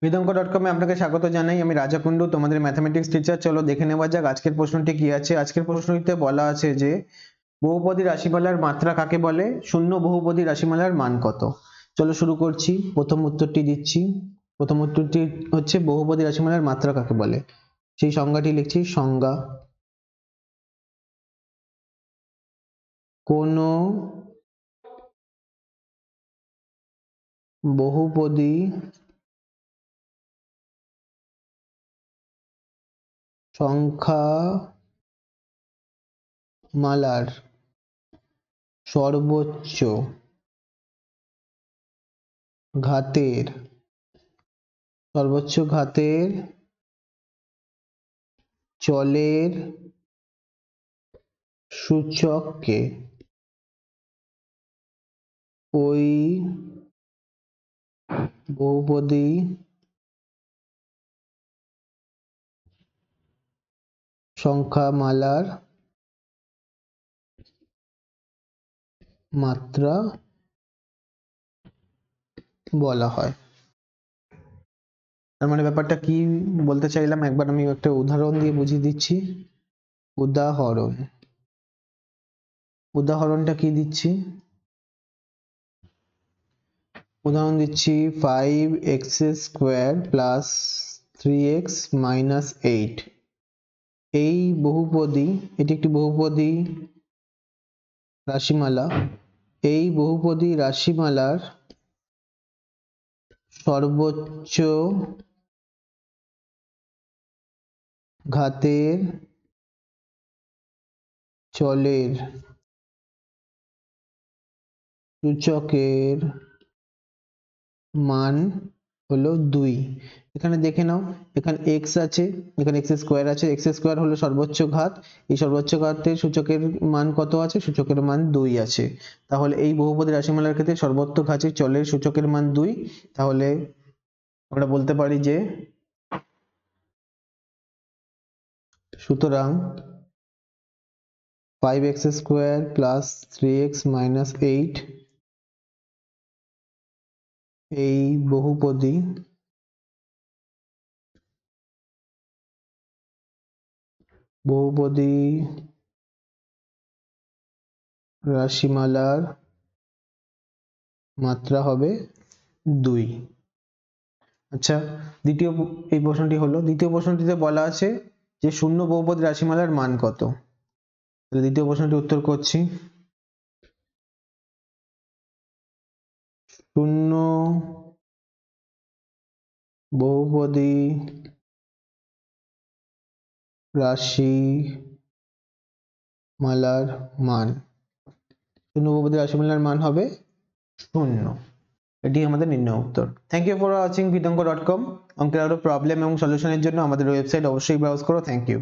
বেদাঙ্ক.com-এ আপনাকে স্বাগত জানাই। আমি রাজা কুন্ডু, তোমাদের ম্যাথমেটিক্স টিচার। চলো দেখে নেওয়া যাক আজকের প্রশ্নটি কি আছে। আজকের প্রশ্নটিতে বলা আছে যে বহুপদী রাশিমালার মাত্রা কাকে বলে, শূন্য বহুপদী রাশিমালার মান কত। চলো শুরু করছি। প্রথম উত্তরটি দিচ্ছি। প্রথম উত্তরটি হচ্ছে বহুপদী রাশিমালার মাত্রা কাকে বলে। সেই সংজ্ঞাটি লিখছি। সংজ্ঞা: কোনো বহুপদী সংখ্যামালার সর্বোচ্চ ঘাতের চলের সূচককে ওই বহুপদী সংখ্যামালার মাত্রা বলা হয়। তার মানে ব্যাপারটা কি বলতে চাইলাম একবার আমি একটা উদাহরণ দিয়ে বুঝিয়ে দিচ্ছি। উদাহরণটা কি দিচ্ছি, উদাহরণ দিচ্ছি 5x² + 3x - 8। এই বহুপদী, এটি একটি বহুপদী রাশিমালা। এই বহুপদী রাশিমালার সর্বোচ্চ ঘাতের চলের সূচকের মান হলো 2। এখানে দেখে নাও, এখানে x আছে, এখানে x² আছে। x² হলো সর্বোচ্চ ঘাত। এই সর্বোচ্চ ঘাতের সূচকের মান কত আছে? সূচকের মান 2 আছে। তাহলে এই বহুপদী রাশিমালার ক্ষেত্রে সর্বোচ্চ ঘাতের চলের সূচকের মান 2। তাহলে আমরা বলতে পারি যে সুতরাং 5x² + 3x - 8 এই বহুপদী রাশিমালার মাত্রা হবে 2। আচ্ছা, এই প্রশ্নটি হলো। দ্বিতীয় প্রশ্নটিতে বলা আছে যে শূন্য বহুপদী রাশিমালার মান কত। দ্বিতীয় প্রশ্নটি উত্তর করছি। শূন্য বহুপদী রাশিমালার মান হবে 0। এটি আমাদের নির্ণয় উত্তর। থ্যাংক ইউ ফর ওয়াচিং বেদাঙ্ক.com। অঙ্কের আরো প্রবলেম এবং সলিউশনের জন্য আমাদের ওয়েবসাইট অবশ্যই ব্রাউজ করো। Thank you.